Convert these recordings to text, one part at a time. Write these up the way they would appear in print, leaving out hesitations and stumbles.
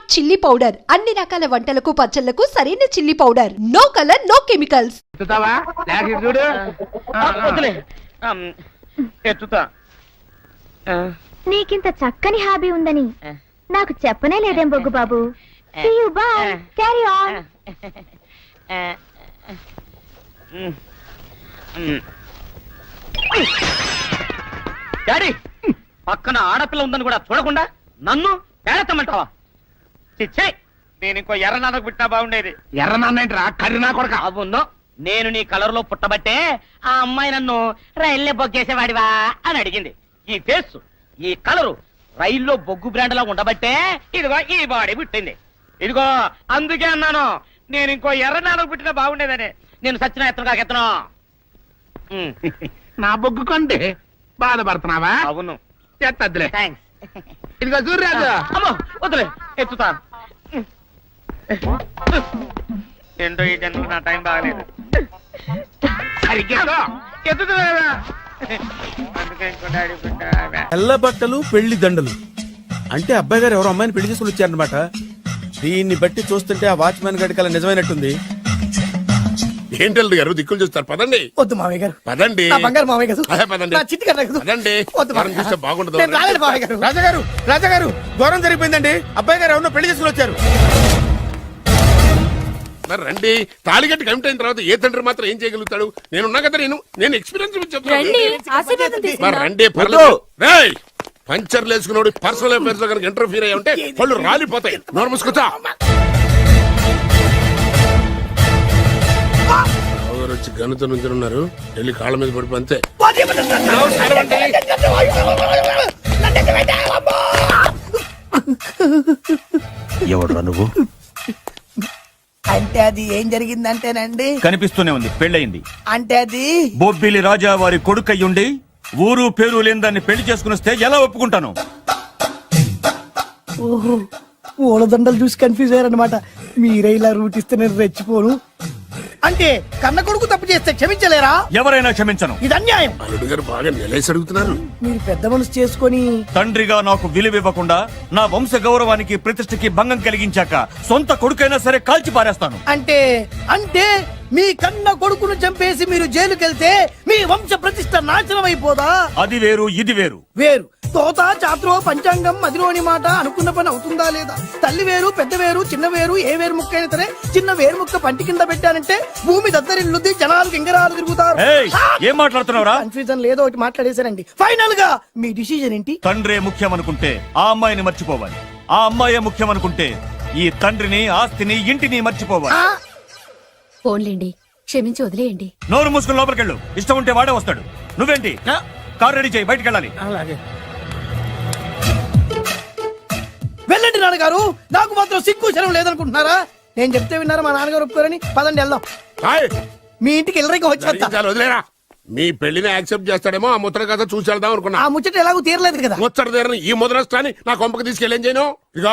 Hot chilli powder అన్ని రకాల వంటలకు పచ్చళ్లకు సరైన chilli powder. No colour no chemicals. నీకింత చక్కని హాబీ ఉందని నాకు చెప్పనే లేదేం బొగ్గు బాబు. Carry on. డాడీ, పక్కన ఆడపిల్ల ఉందని కూడా చూడకుండా నన్ను పేడతామంటావా? చిచ్చే, నేను ఇంకో ఎర్రనాన్నకు పుట్టినా బాగుండేది. ఎర్రనాన్న ఏంట్రా, కర్రీనా కొడక? అవును, నేను నీ కలర్ లో పుట్టబట్టే ఆ అమ్మాయి నన్ను రైల్లో బొగ్గేసేవాడివా అని అడిగింది. ఈ ఫేస్, ఈ కలరు రైల్లో బొగ్గు బ్రాండ్ లా ఉండబట్టే ఇదిగో ఈ బాడీ పుట్టింది. ఇదిగో అందుకే అన్నాను నేను ఇంకో ఎర్రనాన్నకు పుట్టినా బాగుండేదని. నేను సచిన ఎత్తను కాకెత్తను. నా బొగ్గు కొండి బాధపడుతున్నావా? అవును, చెత్తద్దులే. థ్యాంక్స్. ఇదిగో సూర్యరాజు. అమ్మో వద్దులే, ఎత్తుతా. ఏంటో ఈ జన్మకు నా టైం బాగలేదు. ఎత్తుతున్నా అందుకే ఇంకో డాడీ పుట్టా. తెల్ల బట్టలు పెళ్లి దండలు అంటే అబ్బాయి గారు ఎవరో అమ్మాయిని పెళ్లి చేసుకుని వచ్చారనమాట. దీన్ని బట్టి చూస్తుంటే ఆ వాచ్మెన్ గడి కల నిజమైనట్టుంది. ఏంటల్లుడు గారు దిక్కులు చూస్తారు? పదండి. వద్దు మామయ్య గారు, పదండి. నా బంగారు మామయ్య గారు. అదే పదండి. నా చిట్టి గారు నాకు పదండి. వద్దు మామయ్య మనం చూస్తే బాగుండదు. నేను రాలేదు మామయ్య గారు. రాజాగారు, రాజాగారు, ఘోరం జరిగిపోయిందండి. అబ్బాయి గారు ఎవరినో పెళ్లి చేసుకుని వచ్చారు. మరి రండి. తాళిగట్టి కమిట్ అయిన తర్వాత ఏ తండ్రి మాత్రం ఏం చేయగలుగుతాడు? నేనున్నా కదా, నేను ఎక్స్పీరియన్స్ చెప్తాను. మరి రండి, పర్లేదు. రేయ్, పంచర్లు వేసుకున్నాడు పర్సనల్ అఫేర్స్ లో కనుక ఇంటర్ఫీర్ అయ్యి ఉంటే పళ్ళు రాలిపోతాయి. నోరు మూసుకొచ్చా. వచ్చి గనుత నుంచి ఉన్నారు, వెళ్ళి కాళ్ళ మీద పడిపో అంతే. ఎవడురా నువ్వు? అంటే అది ఏం జరిగిందంటేనండి, కనిపిస్తూనే ఉంది, పెళ్ళయింది. అంటే అది బొబ్బిలి రాజా వారి కొడుకయ్యుండి ఊరు పేరు లేని దాన్ని పెళ్లి చేసుకుని వస్తే ఎలా ఒప్పుకుంటాను? ఓహో, ఓలదండలు చూసి కన్ఫ్యూజ్ అయ్యారనమాట. మీరే ఇలా రూట్ ఇస్తే నేను రెచ్చిపోను. అంటే కన్న కొడుకు తప్పు చేస్తే క్షమించలేరా? ఎవరైనా క్షమించను. ఇది అన్యాయం. అల్లుడు గారు బాగా నిలేసి అడుగుతున్నారు. మీరు పెద్ద మనసు చేసుకొని తండ్రిగా నాకు విలువివ్వకుండా నా వంశ గౌరవానికి ప్రతిష్టకి భంగం కలిగించాక సొంత కొడుకైనా సరే కాల్చి పారేస్తాను. అంటే అంటే మీ కన్న కొడుకును చంపేసి మీరు జైలుకెళ్తే మీ వంశ ప్రతిష్ట నాశనం అయిపోదా? అది వేరు, ఇది వేరు. వేరు. తోత చాత్రో పంచాంగం మదిలోని మాట అనుకున్న పని అవుతుందా లేదా? తల్లి వేరు, పెద్ద వేరు, చిన్న వేరు, ఏ వేరు ముక్క అయినా సరే చిన్న వేరు ముక్క పంటి కింద పెట్టానంటే భూమి దద్దరిల్లుద్ది, జనాలు గింగరాలు తిరుగుతారు. ఏం మాట్లాడుతున్నావురా? కన్ఫ్యూజన్ లేదో ఒకటి మాట్లాడేశారండి. ఫైనల్ గా మీ డిసిజన్ ఏంటి? తండ్రే ముఖ్యం అనుకుంటే ఆ అమ్మాయిని మర్చిపోవాలి. ఆ అమ్మాయే ముఖ్యం అనుకుంటే ఈ తండ్రిని, ఆస్తిని, ఇంటిని మర్చిపోవాలి. ఫోన్లేండి, క్షమించి వదిలేయండి. నోరు మూసుకుని లోపలికెళ్ళు. ఇష్టం ఉంటే వాడే వస్తాడు. నువ్వేంటి? కార్ రెడీ చేయి, బయటికి వెళ్ళాలి. అలాగే వెళ్ళండి నాన్నగారు. నాకు మాత్రం సిగ్గు శరం లేదనుకుంటున్నారా? నేను చెప్తే విన్నారా? మా నాన్నగారు ఒప్పుకోరని. పదండి వెళ్దాం. మీ ఇంటికి ఎల్లరికి వచ్చి వదిలేరా. మీ పెళ్లిని యాక్సెప్ట్ చేస్తాడేమో ఆ ముద్ర కథ చూసి వెళ్దాం అనుకున్నా. ఆ ముచ్చట ఎలాగో తీరలేదు కదా. ముచ్చట తీరని ఈ ముద్రష్టాన్ని నా కొంపకి తీసుకెళ్ళేం చేయను. ఇక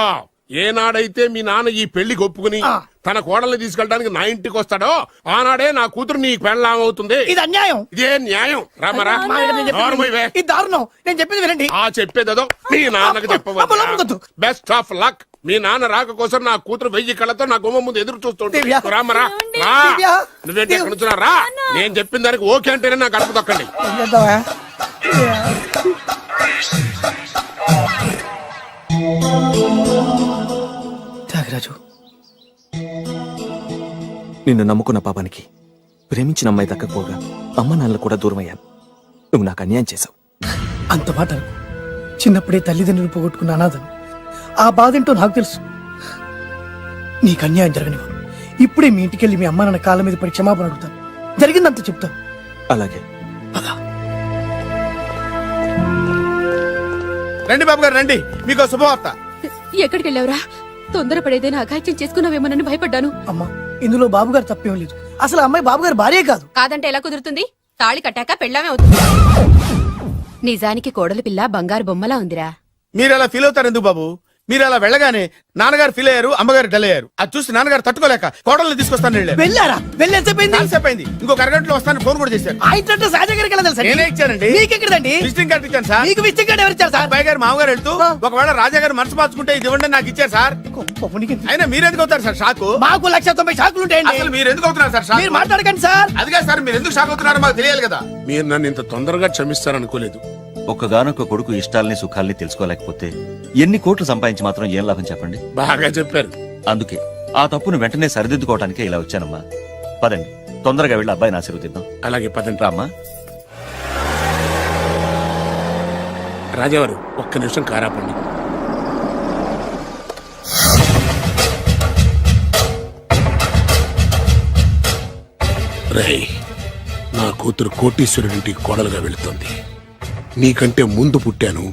ఏనాడైతే మీ నాన్న ఈ పెళ్లికి ఒప్పుకుని తన కోడల్ని తీసుకెళ్ళడానికి నా ఇంటికి వస్తాడో ఆనాడే నా కూతురు నీ పెళ్ళాం అవుతుంది. ఇది అన్యాయం. ఇదే న్యాయం. రామరా, ఇది దారుణం. నేను చెప్పేది వినండి. ఆ చెప్పేదో మీ నాన్నకు చెప్పవచ్చు. Best of luck. మీ నాన్న రాక కోసం నా కూతురు 1000 కళ్ళతో నా గుమ్మ ముందు ఎదురు చూస్తుంటే. రామరా, రా. నువ్వేంటి ఎక్కడ నుంచున్నా? రా. నేను చెప్పిన దానికి ఓకే అంటేనే నాకు గడప దొక్కండి. త్యాగరాజు, నిన్ను నమ్ముకున్న పాపానికి ప్రేమించిన అమ్మాయి దక్కకపోగా అమ్మ నాన్నలు కూడా దూరమయ్యాను. నువ్వు నాకు అన్యాయం చేశావు. అంత మాట చిన్నప్పుడే తల్లిదండ్రులు పోగొట్టుకున్న అనాథను. ఆ బాధ ఏంటో నాకు తెలుసు. నీకు అన్యాయం జరగనివ్వను. ఇప్పుడే మీ ఇంటికెళ్ళి మీ అమ్మ నాన్న కాళ్ళ మీద పడి క్షమాపణ అడుగుతాను. జరిగిందంత చెప్తాను. అలాగే. రండి బాబు గారు, రండి. మీకు శుభవార్త. ఎక్కడికి వెళ్ళావురా? తొందరపడేదైనా అఘాయిత్యం చేసుకున్నావేమోనని భయపడ్డాను. అమ్మా, ఇందులో బాబుగారు తప్పేం లేదు. అసలు అమ్మాయి బాబుగారు భార్యే కాదు. కాదంటే ఎలా కుదురుతుంది? తాళి కట్టాక పెళ్ళామే అవుతుంది. నిజానికి కోడలి పిల్ల బంగారు బొమ్మలా ఉందిరా. మీరు అలా ఫీల్ అవుతారు ఎందుకు బాబు? మీరు అలా వెళ్ళగానే నాన్నగారు ఫీల్ అయ్యారు, అమ్మగారు డల్ అయ్యారు. అది చూసి నాన్నగారు తట్టుకోలేక కోడల్ని తీసుకొస్తాను వెళ్ళారు. వెళ్ళారా? వెళ్ళేసేపోయింది. అయింది. ఇంకొక అరగంటలో వస్తాను ఫోన్ కూడా చేశారు. ఆ ఇంట్లో రాజా గారికి వెళ్ళాలి సార్. నేనే ఇచ్చానండి. మీకెక్కడండి? విజిటింగ్ కార్డు ఇచ్చాను సార్. మీకు విజిటింగ్ కార్డు ఎవరు ఇచ్చారు సార్? అబ్బాయి గారు మామగారు వెళ్తూ ఒకవేళ రాజా గారు మనసు మార్చుకుంటే ఇది ఇవ్వండి నాకు ఇచ్చారు సార్. అయినా మీరు ఎందుకు అవుతారు సార్ షాక్? మాకు 190 షాకులు ఉంటాయండి. అసలు మీరు ఎందుకు అవుతున్నారు సార్ షాక్? మీరు మాట్లాడకండి సార్. అదిగా సార్ మీరు ఎందుకు షాక్ అవుతున్నారో మాకు తెలియాలి కదా. మీరు నన్ను ఇంత తొందరగా క్షమిస్తారనుకోలేదు. ఒక్కగానొక్క కొడుకు ఇష్టాలని సుఖాల్ని తెలుసుకోలేకపోతే ఎన్ని కోట్లు సంపాదించి మాత్రం ఏం లాభం చెప్పండి. బాగా చెప్పారు. అందుకే ఆ తప్పును వెంటనే సరిదిద్దుకోవడానికే ఇలా వచ్చానమ్మా. పదండి, తొందరగా వెళ్ళి అబ్బాయిని ఆశీర్వదిద్దాం. అలాగే పదండి. రామ్మా. రాజావారు ఒక్క నిమిషం కారాపండి. రేయ్, నా కూతురు కోటీశ్వరుడింటికి కోడలుగా వెళుతోంది. నీకంటే ముందు పుట్టాను,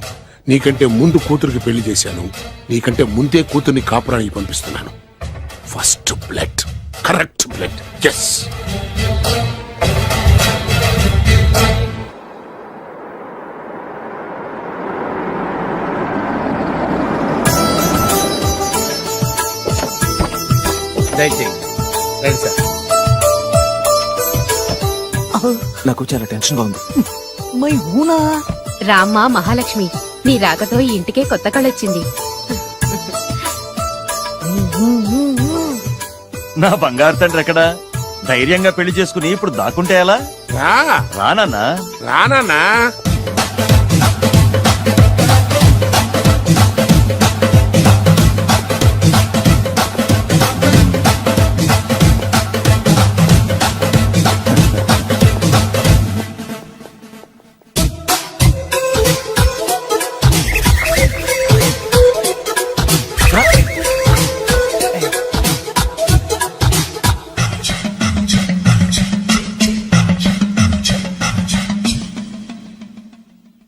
నీకంటే ముందు కూతురికి పెళ్లి చేశాను, నీకంటే ముందే కూతుర్ని కాపురానికి పంపిస్తున్నాను. First blood, correct blood. Yes. రండి సార్. నాకు చాలా టెన్షన్ గా ఉంది. మై హూనా. రామ్మా మహాలక్ష్మి, నీ రాకతో ఈ ఇంటికే కొత్త కళొచ్చింది. నా బంగారు తండ్రి ఎక్కడా? ధైర్యంగా పెళ్లి చేసుకుని ఇప్పుడు దాక్కుంటే ఎలా? రా రానన్నా. రానా.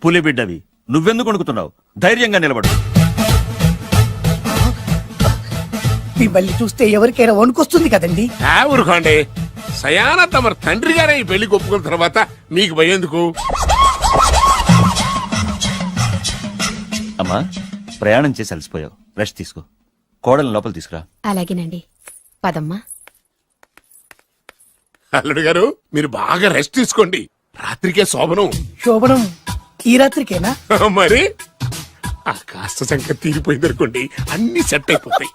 పులి బిడ్డవి, నువ్వెందుకు వణుకుతున్నావు? ధైర్యంగా నిలబడు. మిమ్మల్ని చూస్తే ఎవరికైనా వణుకొస్తుంది కదండి. ఊరుకోండి. సయానా తమ తండ్రి గారే ఈ పెళ్లి ఒప్పుకున్న తర్వాత మీకు భయందుకు? అమ్మా, ప్రయాణం చేసి అలసిపోయావు, రెస్ట్ తీసుకో. కోడలు లోపల తీసుకురా. అలాగేనండి, పదమ్మా. అల్లుడు గారు మీరు బాగా రెస్ట్ తీసుకోండి. రాత్రికే శోభనం. శోభనం ఈ రాత్రికేనా? మరి ఆ కాస్త సంఖ్య తీరిపోయింది అనుకోండి, అన్ని సెట్ అయిపోతాయి.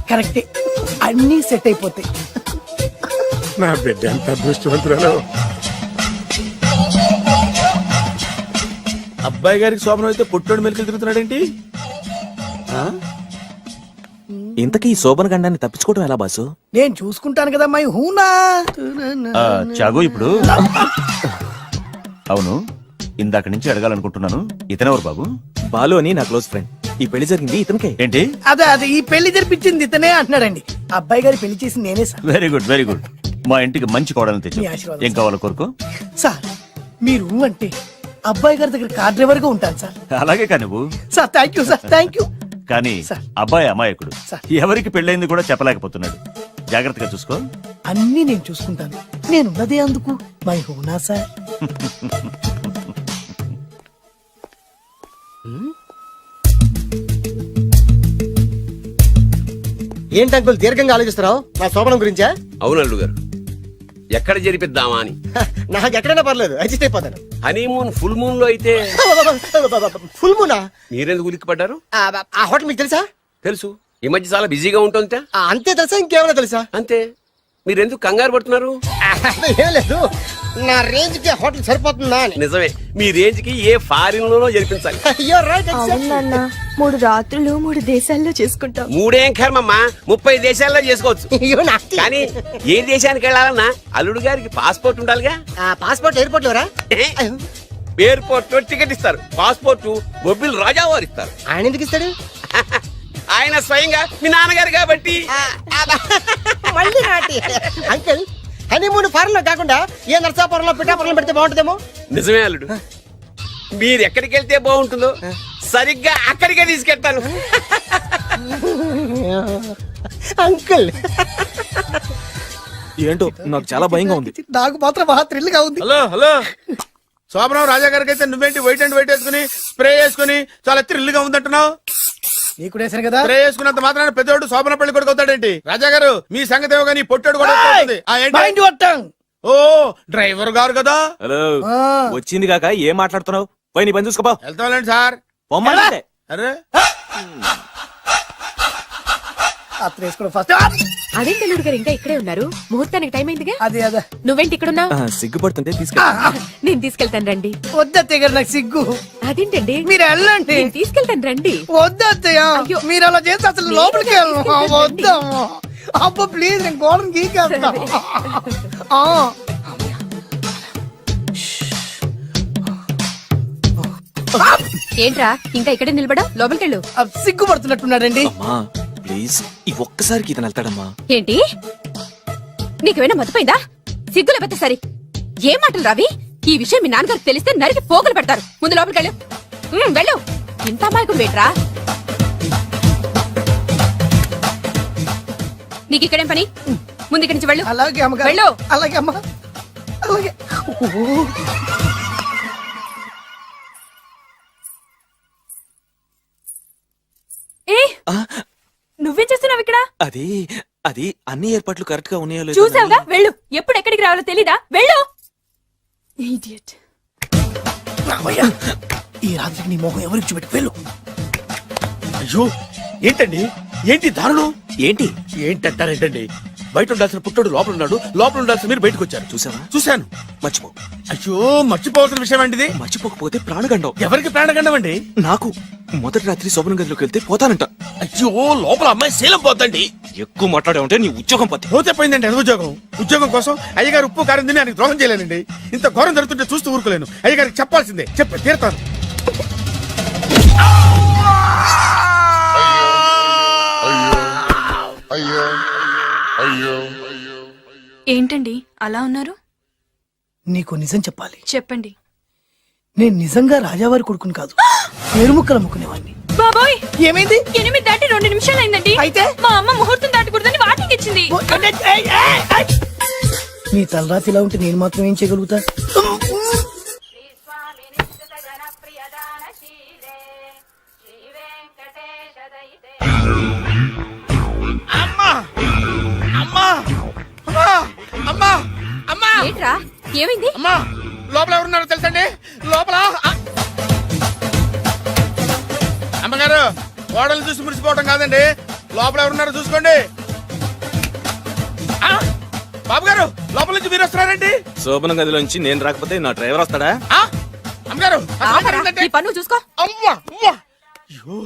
కరెక్టే, అన్నీ సెట్ అయిపోతాయి. నా బిడ్డ ఎంత అదృష్టవంతురాలు. అబ్బాయి గారికి శోభనం అయితే పుట్టోడు మెలికలు తిరుగుతున్నాడేంటి? ఇంతకీ ఈ శోభన గండాన్ని తప్పించుకోవడం ఎలా బాసు? నేను చూసుకుంటాను కదా మై హూనా. చాగు ఇప్పుడు. అవును, ఇందాక నుంచి అడగాలనుకుంటున్నాను, ఇతనెవరు బాబు? బాలు అని నా క్లోజ్ ఫ్రెండ్. ఈ పెళ్లి జరిగింది ఇతనికే. ఏంటి? అదే ఈ పెళ్లి జరిపించింది ఇతనే అంటున్నాడండి. అబ్బాయి గారి పెళ్లి చేసింది నేనే sir. Very good, very good. మా ఇంటికి మంచి కోడలను తెచ్చు. మీ ఆశీర్వాదం ఏం కావాలో కోరుకో. సార్ మీరు అంటే అబ్బాయి గారి దగ్గర కార్ డ్రైవర్ గా ఉంటాను సార్. అలాగే కా నువ్వు. Sir thank you sir, thank you. కానీ సార్. అబ్బాయి అమాయకుడు, సార్. ఎవరికి పెళ్ళైంది కూడా చెప్పలేకపోతున్నాడు. జాగ్రత్తగా చూసుకో. అన్నీ నేను చూసుకుంటాను. నేనున్నదే అందుకు మై హూనా సార్. ఏంటి అంకుల్ దీర్ఘంగా ఆలోచిస్తున్నావు? నా శోభనం గురించా? అవును అల్లుడు గారు, ఎక్కడ జరిపిద్దామా అని. నాకు ఎక్కడైనా పర్లేదు, అడ్జస్ట్ అయిపోతాను. హనీమూన్ ఫుల్ మూన్ లో అయితే ఫుల్ మూనా? మీరెందుకు ఉలిక్కిపడ్డారు? ఆ హోటల్ మీకు తెలుసా? తెలుసు, ఈ మధ్య చాలా బిజీగా ఉంటుందిట. అంతే తెలుసా? ఇంకేమైనా తెలుసా? అంతే. మీరెందుకు కంగారు పడుతున్నారు? ఏం లేదు, నా రేంజ్ కి హోటల్ సరిపోతుందా అని. నిజమే, మీ రేంజ్ కి ఏ ఫారిన్ లోనో జరిపించాలి. You're right, exactly. అవునన్నా, 3 రాత్రులు 3 దేశాల్లో చేసుకుంటాం. 3 కర్మమ్మా, 30 దేశాల్లో చేసుకోవచ్చు. You nasty. కానీ ఏ దేశానికి వెళ్ళాలన్నా అల్లుడు గారికి పాస్పోర్ట్ ఉండాలిగా. Passport airport LoRa? ఎయిర్పోర్ట్ లో టికెట్ ఇస్తారు, పాస్పోర్ట్ బొబ్బిల్ రాజా వారు ఇస్తారు. ఆయన ఎందుకు ఇస్తాడు? ఆయన స్వయంగా మీ నాన్నగారు కాబట్టి. మళ్ళీ నాటి అంకుల్, హనీమూన్ ఫారెన్ లో కాకుండా ఏ నర్సాపురంలో పిఠాపురంలో పెడితే బాగుంటుందేమో. నిజమే అల్లుడు, మీరు ఎక్కడికి వెళ్తే బాగుంటుందో సరిగ్గా అక్కడికే తీసుకెళ్తాను. అంకుల్ ఏంటో నాకు చాలా భయంగా ఉంది. నాకు మాత్రం బాగా థ్రిల్ గా ఉంది. హలో హలో, శోభనం రాజా గారికి అయితే నువ్వేంటి వైట్ అండ్ వైట్ వేసుకుని స్ప్రే వేసుకుని చాలా థ్రిల్ గా ఉందంటున్నావు? నీకు వేసాను కదా. స్ప్రే వేసుకున్నంత మాత్రాన పెద్దోడు శోభన పెళ్లి కొడుకు అవుతాడేంటి? రాజా గారు మీ సంగతి ఏమో కానీ పొట్టాడు కూడా అవుతుంది. ఏంటి? మైండ్ కొట్టాం. ఓ డ్రైవర్ గారు కదా. హలో ఆ. వచ్చింది కాక ఏం మాట్లాడుతున్నావు? పోయి నీ పని చూసుకోపో. వెళ్తాంలేండి సార్. పొమ్మంటే అరే అత్త వేసుకోవడం ఫస్ట్. అదేం తెలుగు గారు ఇంకా ఇక్కడే ఉన్నారు? ముహూర్తానికి టైం అయిందిగా. అదే అదే నువ్వేంటి ఇక్కడున్నావు? సిగ్గుపడుతుంటే తీసుకెళ్ళి నేను తీసుకెళ్తాను రండి. వద్దత్తయ్య గారు, నాకు సిగ్గు. అదేంటండి? మీరు వెళ్ళండి. నేను తీసుకెళ్తాను రండి. వద్దత్తయ్య, అయ్యో. మీరు అలా చేస్తే అసలు లోపలికి వెళ్ళను. వద్దమ్మా. అబ్బా ప్లీజ్, నేను గోడను గీకేస్తా. ఏంట్రా ఇంకా ఇక్కడే నిలబడా? లోపలికెళ్ళు. సిగ్గుపడుతున్నట్టున్నాడండి. అమ్మా ప్లీజ్ ఈ ఒక్కసారికి ఇతను వెళ్తాడమ్మా. ఏంటి నీకేమైనా మతిపోయిందా? సిగ్గులు పెద్ద సరి ఏం మాటలు రావి? ఈ విషయం మీ నాన్నగారికి తెలిస్తే నరికి పోగులు పెడతారు. ముందు లోపలికెళ్ళు. వెళ్ళు. ఇంత అమాయకం వేట్రా నీకు ఇక్కడేం పని? ముందు ఇక్కడి నుంచి వెళ్ళు. అలాగే అమ్మగారు. వెళ్ళు. అలాగే అమ్మా, అలాగే. ఏ నువ్వేం చేస్తున్నావు ఇక్కడ? అది అది అన్ని ఏర్పాట్లు కరెక్ట్ గా ఉన్నాయో లేదో చూసావుగా, వెళ్ళు. ఎప్పుడు ఎక్కడికి రావాలో తెలీదా? వెళ్ళు. Idiot. రామయ్య, ఈ రాత్రికి నీ మొహం ఎవరికి చూపెట్టి వెళ్ళు. అయ్యో ఏంటండి, ఏంటి దారుణం? ఏంటి ఏంటంటారేంటండి? బయట ఉండాల్సిన పుట్టోడు లోపల ఉన్నాడు, లోపల ఉండాల్సిన మీరు బయటకు వచ్చారు. చూసావా? చూశాను. మర్చిపో. అయ్యో మర్చిపోవాల్సిన విషయం అండి. మర్చిపోకపోతే ప్రాణగండం. ఎవరికి ప్రాణగండం అండి? నాకు మొదటి రాత్రి శోభన గదిలోకి వెళ్తే పోతానంట. అయ్యో లోపల అమ్మాయి శీలం పోతండి. ఎక్కువ మాట్లాడే ఉంటే నీ ఉద్యోగం పోతే. పోతే పోయిందండి అది ఉద్యోగం. ఉద్యోగం కోసం అయ్యగారు ఉప్పు కారం తిని ఆయనకు ద్రోహం చేయలేనండి. ఇంత ఘోరం జరుగుతుంటే చూస్తూ ఊరుకోలేను. అయ్యగారికి చెప్పాల్సిందే, చెప్పి తీరుతాను. ఏంటండి అలా ఉన్నారు? నీకు నిజం చెప్పాలి. చెప్పండి. నేను నిజంగా రాజావారి కొడుకుని కాదు, పేరుముక్కలు అమ్ముకునేవాడిని. బాబోయ్, ఏమైంది? 8 దాటి 2 నిమిషాలు అయిందండి. అయితే మా అమ్మ ముహూర్తం దాటకూడదని వాటికి ఇచ్చింది. నీ తలరాతి ఇలా ఉంటే నేను మాత్రం ఏం చేయగలుగుతా? అమ్మా అమ్మా అమ్మా అమ్మా అమ్మా ఏంట్రా ఏమైంది? అమ్మా లోపల ఎవరున్నారో తెలుసండి? లోపల అమ్మగారు గోడలు చూసి మురిసిపోవడం కాదండి, లోపల ఎవరున్నారో చూసుకోండి. బాబు గారు లోపల నుంచి మీరు వస్తున్నారండి. శోభన గదిలోంచి నేను రాకపోతే నా డ్రైవర్ వస్తాడా? అమ్మగారు ఈ పన్ను చూసుకో. అమ్మా అమ్మా అయ్యో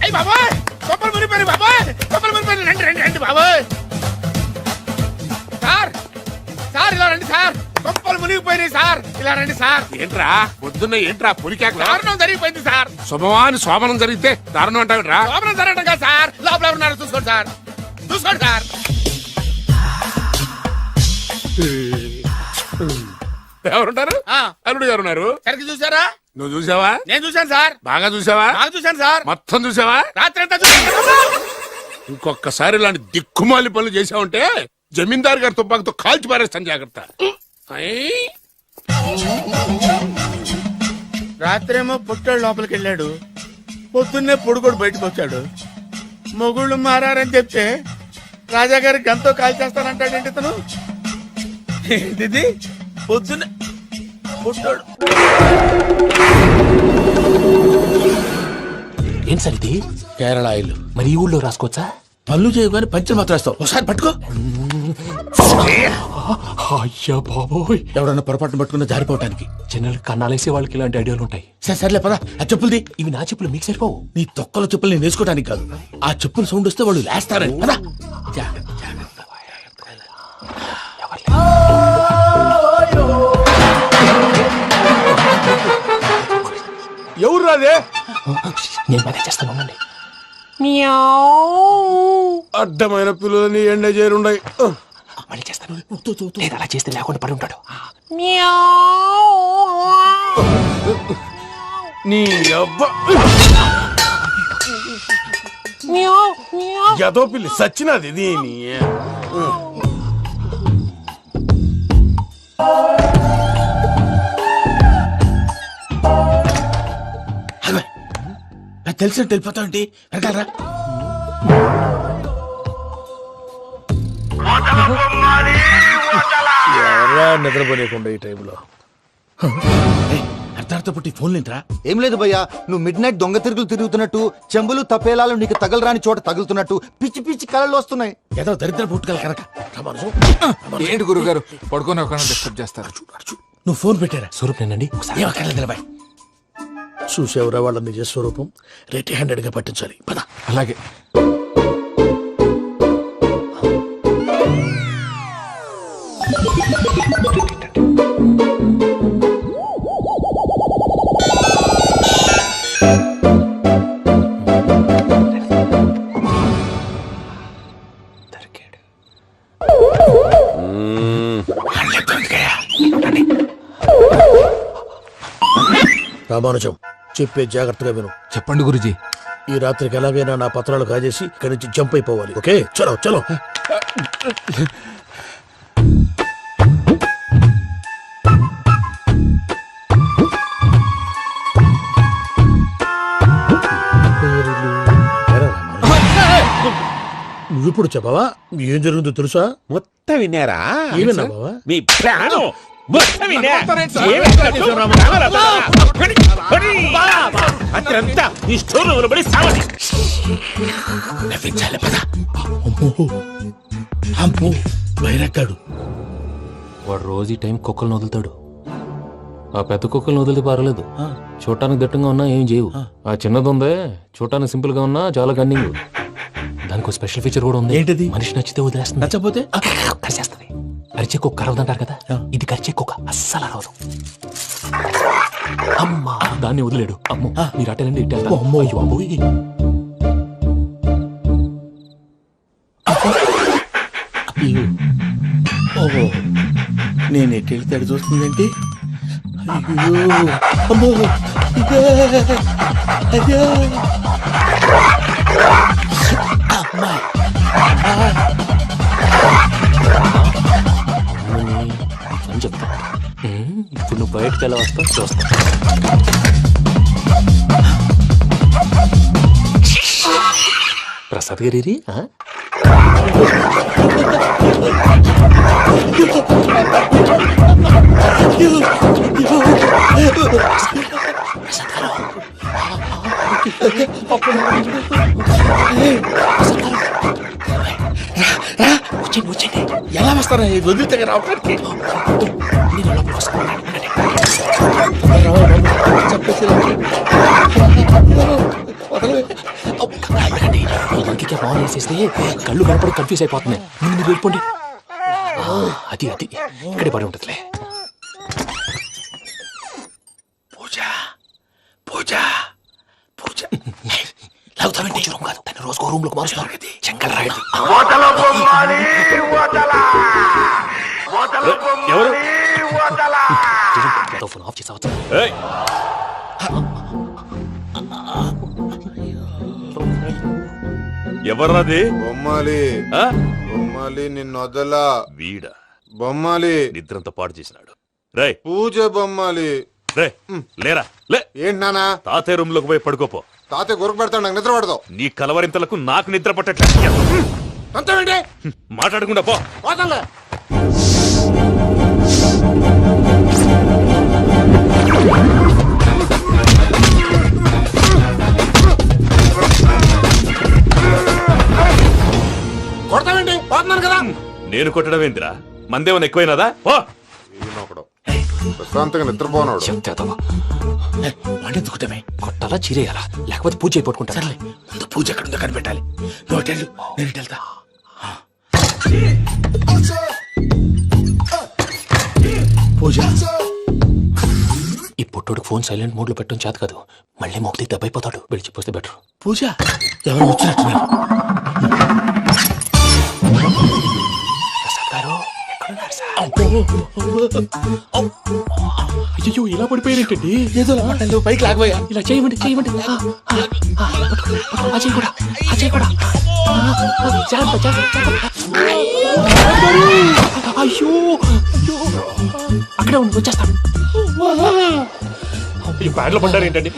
అయ్యి బాబాయ్, కొప్పలు మునిపోయి బాబాయ్, కొప్పలు మునిపోయి. రండి రండి రండి బాబాయ్. సార్ సార్ ఇలా రండి సార్, కొప్పలు మునిగిపోయినాయి సార్, ఇలా రండి సార్. ఏంట్రా పొద్దున్న ఏంట్రా పులికేకలా? దారుణం జరిగిపోయింది సార్. శుభమాని శోభనం జరిగితే దారుణం అంటావిట్రా? లోపల జరగడం కాదు సార్, లోపల ఎవరున్నారో చూసుకోండి సార్, చూసుకోండి సార్. ఎవరుంటారు? అల్లుడు గారు ఉన్నారు. సరిగ్గా చూసారా? నువ్వు చూసావా? నేను చూశాను సార్. బాగా చూసావా? బాగా చూశాను సార్. మొత్తం చూసావా? రాత్రి అంతా చూశాను. ఇంకొకసారి ఇలాంటి దిక్కుమాలి పనులు చేసావంటే జమీందారు గారి తుపాకుతో కాల్చి పారేస్తాను, జాగ్రత్త. రాత్రేమో పుట్టాడు లోపలికి వెళ్ళాడు, పొద్దున్నే పొడుగోడు బయటకు వచ్చాడు. మొగుళ్ళు మారని చెప్తే రాజాగారి గంతో కాల్ చేస్తానంటాడేంటి ఇతను? ఏంటిది పొద్దున్నే పుట్టాడు. ఏం సార్ ఇది? కేరళ ఆయిల్. మరి ఈ ఊళ్ళో రాసుకోవచ్చా? పళ్ళు చేయగానే పంచర్ మాత్రం వేస్తావు, ఒకసారి పట్టుకో. అయ్యా బాబోయ్, ఎవడన్నా పొరపాటున పట్టుకున్న జారిపోవటానికి. జనరల్ కన్నాలేసే వాళ్ళకి ఇలాంటి ఐడియాలు ఉంటాయి. సర్లే పదా, ఆ చెప్పులది. ఇవి నా చెప్పులు మీకు సరిపోవు. నీ తొక్కల చెప్పులు నేను వేసుకోవడానికి కాదు, ఆ చెప్పుల సౌండ్ వస్తే వాళ్ళు లేస్తారని. పదా. ఎవరు రాదే? నేను మేనేజ్ చేస్తాను, ఉండండి. అడ్డమైన పిల్లలని ఎండ చేరుండయి. మళ్ళీ చేస్తాను. లేదు అలా చేస్తే లేకుండా పడి ఉంటాడు. నీ అబ్బా ఎదో పిల్లి సచ్చినది దీని. తెలిసినట్టు వెళ్ళిపోతావంటి వెనకాలరా. నిద్రపోలేకుండా ఈ టైంలో అర్ధార్థ పుట్టి ఫోన్ లేంట్రా. ఏం లేదు భయ్యా, నువ్వు మిడ్ నైట్ దొంగ తిరుగులు తిరుగుతున్నట్టు, చెంబులు తపేలాలు నీకు తగలరాని చోట తగులుతున్నట్టు పిచ్చి పిచ్చి కళలు వస్తున్నాయి. ఏదో దరిద్ర పుట్టుకల కనుక. ఏంటి గురుగారు పడుకొని ఒక డిస్టర్బ్ చేస్తారు? నువ్వు ఫోన్ పెట్టారా? స్వరూప్ నేనండి. నిలబాయ్. చూసేవరా వాళ్ళ నిజ స్వరూపం. రెట్టి హ్యాండెడ్ గా పట్టించాలి. పద. అలాగే. రామానుజం, చెప్పే జాగ్రత్తగా విను. చెప్పండి గురుజీ. ఈ రాత్రికి ఎలాగైనా నా పత్రాలు కాజేసి ఇక్కడి నుంచి జంప్ అయిపోవాలి. ఓకే, చలో చలో. నువ్విప్పుడు చెప్పవా ఏం జరుగుతుందో తెలుసా? మొత్తం విన్నారా? ఏమన్నా బావా? మీ ప్రాణం మొత్తం విన్నా? అత్రంతా ఈ స్టోర్ రూమ్ లో పడి సావని. నవ్వించాలి. పద. అమ్మో బయరక్కాడు. వాడు రోజు ఈ టైం కుక్కలను వదులుతాడు. ఆ పెద్ద కుక్కలను వదిలితే పర్లేదు, చూడటానికి దట్టంగా ఉన్నా ఏం చేయవు. ఆ చిన్నది ఉందే, చూడటానికి సింపుల్ గా ఉన్నా చాలా కన్నింగ్. దానికి స్పెషల్ ఫీచర్ కూడా ఉంది. ఏంటిది? మనిషి నచ్చితే వదిలేస్తుంది, నచ్చపోతే కరిచేస్తుంది. కరిచే కుక్క అరవదంటారు కదా, ఇది కరిచే కుక్క అస్సలు అరవదు. అమ్మా దాన్ని వదిలేడు. అమ్మో మీరు అటెండి ఇట్టే. అమ్మో అయ్యో అబ్బోయ్. ఓహో, నేను ఎట్టి వెళ్తాడు చూస్తుందంటే. అయ్యో అమ్మో, ఇదే అదే అమ్మా. అని చెప్తా. ఇప్పుడు నువ్వు బయటకు ఎలా వస్తావు చూస్తా. ప్రసాద్ గారి వచ్చండి. ఎలా వస్తారా? వదిలితే రావడానికి ఫోన్ వేసేస్తే కళ్ళు కనపడి కన్ఫ్యూజ్ అయిపోతున్నాయి. ముందు మీరు వెళ్ళిపోండి. అది అది ఇక్కడే పడి ఉంటుందిలే. పూజ పూజ పూజ లాగుతామంటే రూమ్ కాదు, తన రోజుకో రూమ్ లోకి మారుస్తున్నారు కదా. శంకర్ రాయుడు ఎవరు ఫోన్ ఆఫ్ చేసావచ్చు. ఎవర్రాది? బొమ్మాలి. బొమ్మాలి నిన్ను వదలా. వీడా బొమ్మాలి నిద్రంతా పాడు చేసినాడు. రే పూజ బొమ్మాలి. రే లేరా లే. ఏంటి నానా? తాతయ్య రూమ్ లోకి పోయి పడుకోపో. తాతయ్య గురకు పెడతాడు, నాకు నిద్ర పడదు. నీ కలవరింతలకు నాకు నిద్ర పట్టట్లేదు. అంతేంటి? మాట్లాడకుండా పో. పోతాలే. కొడతావేంటి? పోతున్నాను కదా. నేను కొట్టడం ఏంటిరా? మందేమన్నా ఎక్కువైనదా? పో. ప్రశాంతంగా నిద్రపోనాడు. వాడెందుకుంటామే? కొట్టాలా చీరేయాలా లేకపోతే పూజ అయిపోట్టుకుంటా. సర్లే, ముందు పూజ ఎక్కడుందో కనిపెట్టాలి. నువ్వు వెళ్ళు, నేను ఇటు వెళ్తా. పూజ ఈ పుట్టోడు ఫోన్ సైలెంట్ మోడ్ లో పెట్టడం చేత కాదు. మళ్ళీ మొక్కి దెబ్బైపోతాడు. విడిచిపోతే బెటర్. పూజ ఎవరు వచ్చినట్టున్నారు? ప్రసాద్ గారు ఎక్కడున్నారు సార్? అయ్యో ఇలా పడిపోయారేంటండి? ఏదో మాట్లాడలేదు, పైకి లాగబోయా. ఇలా చేయమండి చేయమండి. అజయ్ కూడా అజయ్ కూడా జాగ్రత్త జాగ్రత్త. అయ్యో అక్కడే ఉండి వచ్చేస్తాను. ఈ బ్యాడ్లో పడ్డారు ఏంటండి?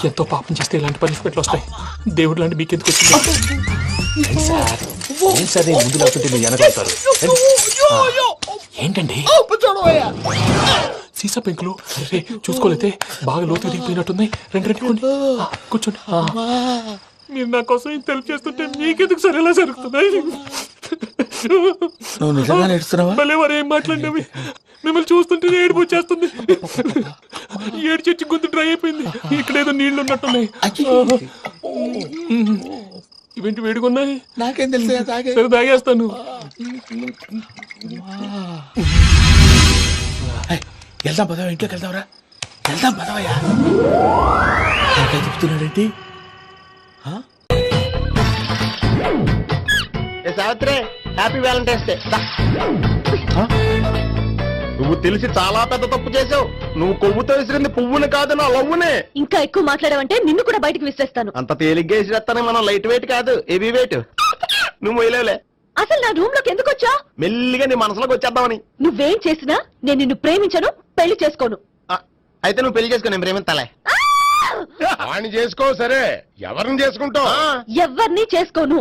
ఎంతో పాపం చేస్తే ఇలాంటి పనిష్మెంట్లు వస్తాయి. దేవుడు లాంటి మీకెందుకు వచ్చింది? ఏం సార్ ముందు లేకుంటే మీరు వెనకాడతారు ఏంటండి? సీసా పెంకులు చూసుకోలేతే బాగా లోతు దిగిపోయినట్టున్నాయి. రెండు కూర్చోండి. మీరు నా కోసం ఇంత హెల్ప్ చేస్తుంటే మీకెందుకు సరే ఎలా జరుగుతున్నాయి? నువ్వు నిజంగా నేర్చుతున్నావా? భలే వారు ఏం మాట్లాడినవి. మిమ్మల్ని చూస్తుంటే ఏడుపు వచ్చేస్తుంది. ఏడు చెట్టు గొంతు డ్రై అయిపోయింది. ఇక్కడ ఏదో నీళ్లు ఉన్నట్టున్నాయి. ఇవేంటి వేడుకున్నాయి? నాకేం తెలుసు, సరే తాగేస్తాను. వెళ్దాం పదవా, ఇంట్లోకి వెళ్దాంరా. వెళ్దాం పదవయ్యా. చెప్తున్నాడేంటి? Savitri, happy Valentine's day. నువ్వు తెలిసి చాలా పెద్ద తప్పు చేసావు. నువ్వు కొవ్వుతో విసిరింది పువ్వుని కాదు, నా లవ్వునే. ఇంకా ఎక్కువ మాట్లాడావంటే నిన్ను కూడా బయటకు విసిరేస్తాను. అంత తేలిగ్గా విసిరేస్తానే, మనం లైట్ వెయిట్ కాదు, హెవీ వెయిట్. నువ్వు మొయ్యలేవులే. అసలు నా రూమ్ లోకి ఎందుకు వచ్చా? మెల్లిగా నీ మనసులోకి వచ్చేద్దామని. నువ్వేం చేసినా నేను నిన్ను ప్రేమించను, పెళ్లి చేసుకోను. అయితే నువ్వు పెళ్లి చేసుకో, నేను ప్రేమించాలే. వాణ్ణి చేసుకో. సరే, ఎవరిని చేసుకుంటావు? ఎవరిని చేసుకోను.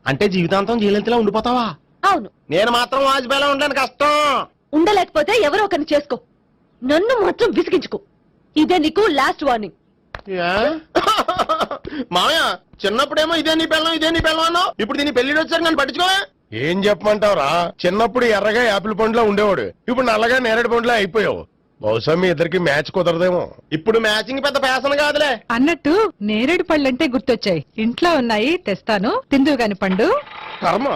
అంటే జీవితాంతం జైలెంతలా ఉండిపోతావా? అవును. నేను మాత్రం వాజ్పేయిలా ఉండడానికి కష్టం. ఉండలేకపోతే ఎవరో ఒకరిని చేసుకో, నన్ను మాత్రం విసిగించుకో. ఇదే నీకు లాస్ట్ వార్నింగ్. మామయ్య, చిన్నప్పుడేమో ఇదే నీ పెళ్ళం అన్నావు. ఇప్పుడు దీని పెళ్లి వచ్చారు, నన్ను పట్టించుకోవా? ఏం చెప్పమంటావురా? చిన్నప్పుడు ఎర్రగా యాపిల్ పండులో ఉండేవాడు, ఇప్పుడు నల్లగా నేరేడు పండులో అయిపోయావు. బహుశా మీ ఇద్దరికి మ్యాచ్ కుదరదేమో. ఇప్పుడు మ్యాచింగ్ పెద్ద ఫ్యాషన్ కాదులే. అన్నట్టు నేరేడు పళ్ళంటే గుర్తొచ్చాయి. ఇంట్లో ఉన్నాయి, తెస్తాను. తిందువు గాని పండు. కర్మ.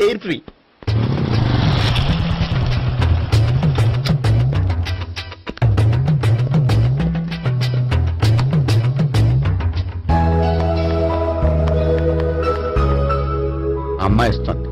Air free. అమ్మాయి ఇస్తుంది.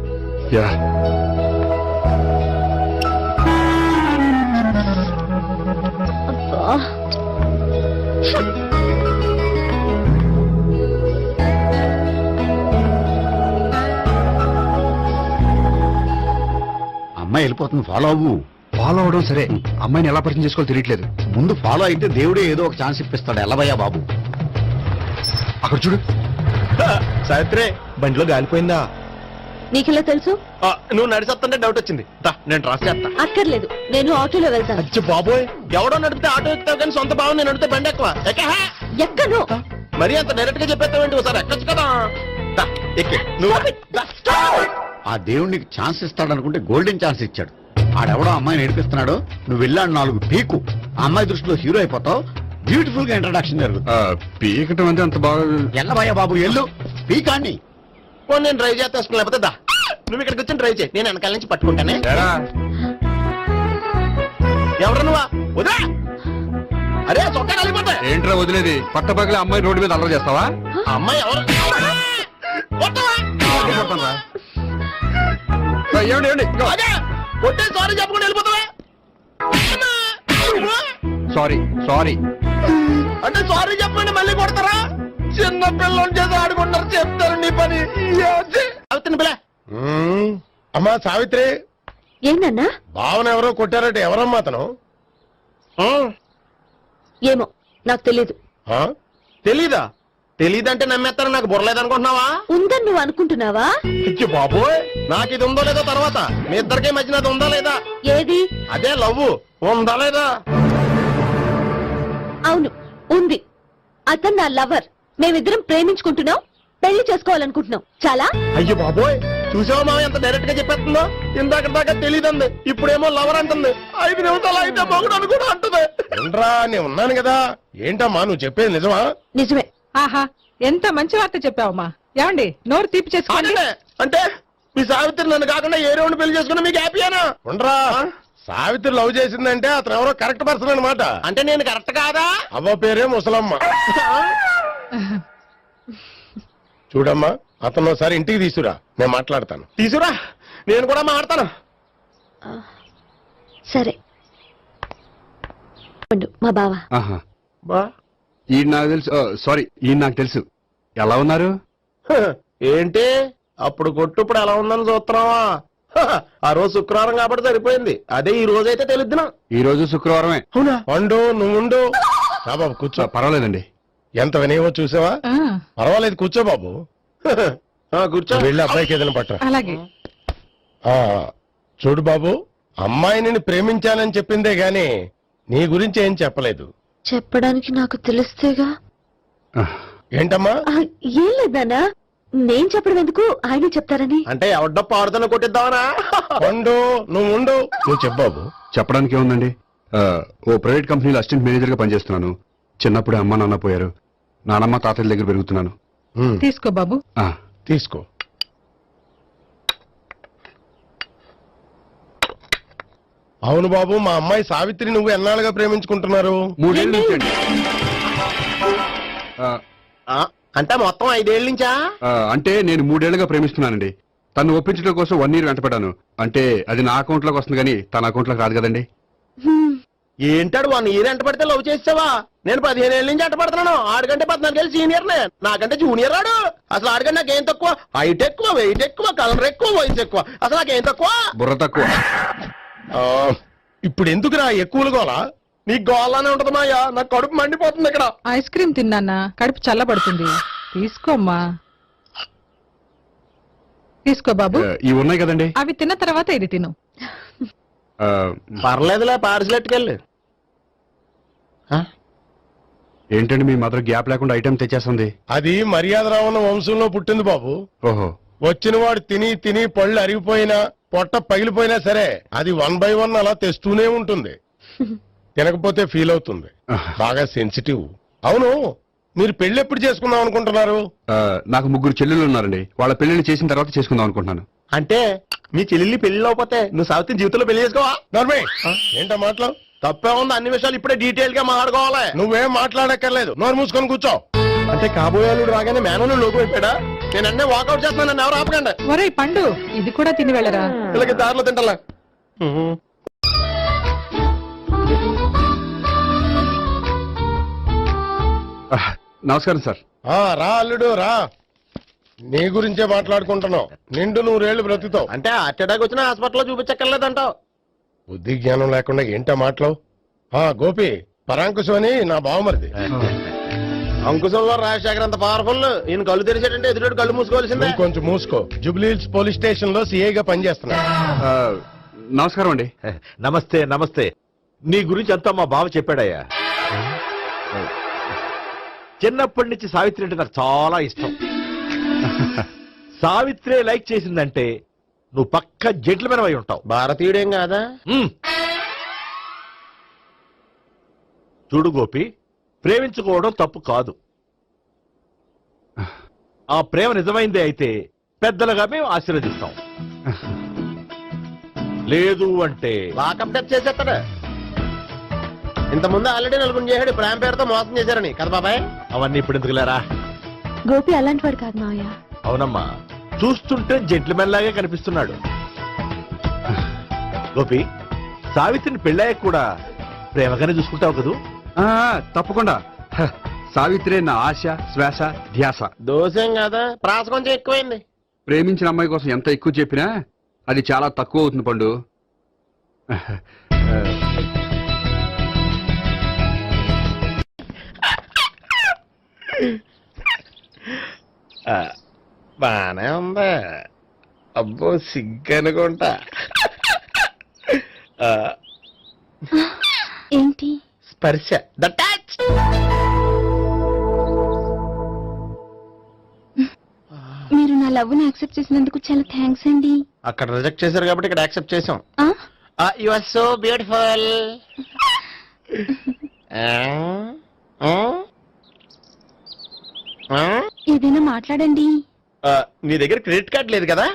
అమ్మాయి వెళ్ళిపోతుంది, ఫాలో అవ్వు. ఫాలో అవడం సరే, అమ్మాయిని ఎలా పరిచయం చేసుకోవాలో తెలియట్లేదు. ముందు ఫాలో అయితే దేవుడే ఏదో ఒక ఛాన్స్ ఇప్పిస్తాడు. ఎల్లవయ్యా బాబు. అక్కడ చూడు. సావిత్రి, బండిలో గాలిపోయిందా? నీకెలా తెలుసు? నువ్వు నడిచేస్తుంటే డౌట్ వచ్చింది. నేను రాసి చేస్తా. అక్కర్లేదు, నేను ఆటోలో వెళ్తాను. అచ్చ బాబోయ్, ఎవడో నడిపితే ఆటో ఎక్కుతావు కానీ సొంత భావం నేను నడిపితే బండి ఎక్కువ. ఎక్కను. మరి అంత డైరెక్ట్ గా చెప్పేస్తావేంటి? ఒకసారి ఎక్కొచ్చు కదా. ఎక్కే నువ్వు. ఆ దేవుడికి ఛాన్స్ ఇస్తాడనుకుంటే గోల్డెన్ ఛాన్స్ ఇచ్చాడు. ఆడెవడో అమ్మాయిని ఏడిపిస్తున్నాడు, నువ్వు వెళ్ళాడు 4 పీకు. ఆ అమ్మాయి దృష్టిలో హీరో అయిపోతావు. బ్యూటిఫుల్ గా ఇంట్రడక్షన్ జరుగుతుంది. పీకటం అంటే అంత బాగా. ఎల్లబయ్యా బాబు, ఎల్లు పీకాన్ని. నేను డ్రైవ్ చేస్తాను, లేకపోతే దా నువ్వు ఇక్కడికి వచ్చి డ్రైవ్ చేయి, నేను వెనకాల నుంచి పట్టుకుంటానే. ఎవరు నువ్వా? వదిలే. అరే చొక్కా కలిపోతా. ఏంట్రా వదిలేది? పట్టపగలే అమ్మాయి రోడ్డు మీద అల్లరి చేస్తావా? అమ్మాయి ఎవరు? కొట్టే సారీ చెప్పుకుని వెళ్ళిపోతావా? సారీ అంటే సారీ చెప్పండి మళ్ళీ కొడతారా? చిన్న పిల్లలు చేసి ఆడుకుంటారు, చెప్తారు నీ పని. పిల్ల అమ్మా సావిత్రి, ఏంటన్నా? భావన ఎవరో కొట్టారట. ఎవరమ్మా అతను? ఏమో నాకు తెలీదు. తెలీదా? తెలీదంటే నమ్మేస్తారని నాకు బుర్రలేదనుకుంటున్నావా? ఉందని నువ్వు అనుకుంటున్నావా? బాబోయ్, నాకు ఇది ఉందో లేదో తర్వాత. మీ ఇద్దరికే మధ్యన అది ఉందా లేదా? ఏది? అదే లవ్ ఉందా లేదా? అవును, ఉంది. అతను నా లవర్. మేమిద్దరం ప్రేమించుకుంటున్నాం, పెళ్లి చేసుకోవాలనుకుంటున్నాం. చాలా. అయ్యో బాబోయ్, చూసావా మామ ఎంత డైరెక్ట్ గా చెప్పేస్తుందో? ఇందాక దాకా తెలీదండి, ఇప్పుడేమో లవర్ అంటుంది. 5 నిమిషాలు అయితే మొగుడు అని కూడా అంటుంది. నేను ఉన్నాను కదా. ఏంటమ్మా నువ్వు చెప్పేది నిజమా? నిజమే. ఆహా, ఎంత మంచి వార్త చెప్పావమ్మా. ఏమండి, నోరు తీపి చేసుకోండి. అంటే మీ సావిత్రి నన్ను కాకుండా ఏ రౌండ్ పెళ్లి చేసుకున్నా మీకు హ్యాపీయేనా? ఉండరా, సావిత్రి లవ్ చేసిందంటే అతను ఎవరో కరెక్ట్ పర్సన్ అనమాట. అంటే నేను కరెక్ట్ కాదా? అవ్వ పేరే ముసలమ్మ. చూడమ్మా అతను ఒకసారి ఇంటికి తీసురా, నేను మాట్లాడతాను. తీసురా, నేను కూడా మాట్లాడతాను. సరే ఉండు, మా బావ. ఆహా. బా ఈయన నాకు తెలుసు, సారీ, ఈయన నాకు తెలుసు. ఎలా ఉన్నారు? హ, ఏంటి అప్పుడు కొట్టు ఇప్పుడు ఎలా ఉందని చూస్తున్నావా? హ, ఆ రోజు శుక్రవారం కాబట్టి సరిపోయింది. అదే ఈ రోజు అయితే తెలుద్దునా. ఈ రోజు శుక్రవారమే. అవునా? వండు, నువ్వు ఉండు. రా బాబు కూర్చో. పర్వాలేదండి. ఎంత వినయమో చూసావా? పర్వాలేదు, కూర్చో బాబు. కూర్చో. వెళ్ళి అబ్బాయికి ఏదైనా పట్ట. అలాగే. చూడు బాబు, అమ్మాయిని ప్రేమించానని చెప్పిందే గాని నీ గురించి ఏం చెప్పలేదు. చెప్పడానికి నాకు తెలిస్తేగా. ఏంటమ్మా? ఏం లేదన్నా, నేను చెప్పడం ఎందుకు, ఆయన చెప్తారని. అంటే ఎవడ్డో పాడుతున్న కొట్టిద్దామనా? వండు, నువ్వు ఉండు. నువ్వు చెప్పు బాబు. చెప్పడానికి ఏముందండి, ఓ ప్రైవేట్ కంపెనీలో అసిస్టెంట్ మేనేజర్ గా పనిచేస్తున్నాను. చిన్నప్పుడే అమ్మ నాన్న పోయారు. నానమ్మ తాతయ్య దగ్గర పెరుగుతున్నాను. తీసుకో బాబు. తీసుకో. అవును బాబు, మా అమ్మాయి సావిత్రి నువ్వు ఎన్నాళ్ళుగా ప్రేమించుకుంటున్నారు? 3 ఏళ్ళ నుంచి అండి. అంటే మొత్తం 5 ఏళ్ళ నుంచా? అంటే నేను 3 ఏళ్లుగా ప్రేమిస్తున్నానండి. తను ఒప్పించడం కోసం 1 year వెంటపడ్డాను. అంటే అది నా అకౌంట్ లోకి వస్తుంది కానీ తన అకౌంట్ లోకి రాదు కదండి. ఏంటాడు 1 year ఎంట పడితే లవ్ చేసావా? నేను 15 ఏళ్ళ నుంచి ఎంట పడుతున్నాను. ఆడికంటే 14 ఏళ్ళు సీనియర్ నే, నాకంటే జూనియర్ రాడు. అసలు ఆడికంటే నాకేం తక్కువ? హైట్ ఎక్కువ, వెయిట్ ఎక్కువ, కలర్ ఎక్కువ, వయసు ఎక్కువ. అసలు నాకేం తక్కువ? బుర్ర తక్కువ. ఇప్పుడు ఎందుకురా ఎక్కువలు గోలా? నీకు గోలానే ఉంటది మాయా, నాకు కడుపు మండిపోతుంది ఇక్కడ. ఐస్ క్రీమ్ తిన్నానా, కడుపు చల్లబడుతుంది. తీసుకోమ్మా. తీసుకో బాబు. ఇవి ఉన్నాయి కదండి. అవి తిన్న తర్వాత ఇది తిను. పర్లేదులే, పార్సిల్ ఎట్టుకెళ్ళి. ఏంటండి మీ మదర్ గ్యాప్ లేకుండా ఐటెం తెచ్చేస్తుంది? అది మర్యాద రావణ వంశంలో పుట్టింది బాబు. ఓహో. వచ్చిన వాడు తిని తిని పళ్ళు అరిగిపోయినా పొట్ట పగిలిపోయినా సరే అది 1 by 1 అలా తెస్తూనే ఉంటుంది. తినకపోతే ఫీల్ అవుతుంది. బాగా సెన్సిటివ్. అవును, మీరు పెళ్లి ఎప్పుడు చేసుకుందాం అనుకుంటున్నారు? నాకు 3 చెల్లెళ్ళు ఉన్నారండి. వాళ్ళ పెళ్లిని చేసిన తర్వాత చేసుకుందాం అనుకుంటున్నాను. అంటే మీ చెల్లెల్ని పెళ్లి లేకపోతే నువ్వు సావిత్రి జీవితంలో పెళ్లి చేసుకోవా? నర్మే, ఏంటో మాటలు? తప్పే ఉంది. అన్ని విషయాలు ఇప్పుడే డీటెయిల్ గా మాట్లాడుకోవాలి. నువ్వేం మాట్లాడక్కర్లేదు, నోరు మూసుకొని కూర్చో. అంటే కాబోయేవాళ్ళు రాగానే మేనలు లోకి అయిపోయాడా? నేను అన్నీ వాకౌట్ చేస్తున్నాను, నన్ను ఎవరు ఆపకండి. ఒరే పండు, ఇది కూడా తిని వెళ్ళరా. వీళ్ళకి దారిలో తింటలా. నమస్కారం సార్. రా అల్లుడు రా. నీ గురించే మాట్లాడుకుంటున్నావు. నిండు 100 ఏళ్ళు బ్రతుకుతావు. అంటే హార్ట్ అటాక్ వచ్చినా హాస్పిటల్లో చూపించక్కర్లేదంటావు. బుద్ధి జ్ఞానం లేకుండా ఏంటో మాటలు? గోపి, పరాంకుశం అని నా బావమరిది. అంకుశం గారు రాజశేఖర్ అంత పవర్ఫుల్. ఈయన కళ్ళు తెరిచాడంటే ఎదురు కళ్ళు మూసుకోవాల్సిందే. కొంచెం మూసుకో. జూబ్లీహిల్స్ పోలీస్ స్టేషన్ లో సిఐగా పనిచేస్తున్నా. నమస్కారం అండి. నమస్తే నమస్తే. నీ గురించి అంతా మా బావ చెప్పాడయ్యా. చిన్నప్పటి నుంచి సావిత్రి అంటే నాకు చాలా ఇష్టం. సావిత్రే లైక్ చేసిందంటే నువ్వు పక్క జెంట్లమెన్ అయి ఉంటావు. భారతీయుడేం కాదా? చూడు గోపి, ప్రేమించుకోవడం తప్పు కాదు. ఆ ప్రేమ నిజమైందే అయితే పెద్దలుగా మేము ఆశీర్వదిస్తాం. లేదు అంటే లాకప్ డెత్ చేసేస్తాడు. ఇంతకుముందు ఆల్రెడీ 4 చేశాడు ప్రేమ పేరుతో మోసం చేశారని కదా బాబాయ్. అవన్నీ ఇప్పుడు ఎందుకులేరా? గోపి అలాంటి వాడు కాదు మావయ్య. అవునమ్మా, చూస్తుంటే జెంట్లమెన్ లాగే కనిపిస్తున్నాడు. గోపి, సావిత్రిని పెళ్ళాక కూడా ప్రేమగానే చూసుకుంటావు కదూ? తప్పకుండా. సావిత్రే నా ఆశ, శ్వాస, ధ్యాస. దోషం కదా, ప్రాస కొంచెం ఎక్కువైంది. ప్రేమించిన అమ్మాయి కోసం ఎంత ఎక్కువ చెప్పినా అది చాలా తక్కువ అవుతుంది పండు. బానే ఉందా? అబ్బో సిగ్గనుకుంటా. ఏంటి? స్పర్శ, ద టచ్. మీరు నా లవ్ ని యాక్సెప్ట్ చేసినందుకు చాలా థ్యాంక్స్ అండి. అక్కడ రిజెక్ట్ చేశారు కాబట్టి ఇక్కడ యాక్సెప్ట్ చేసాం. You are so beautiful. ఏదైనా మాట్లాడండి. నీ దగ్గర క్రెడిట్ కార్డ్ లేదు కదా?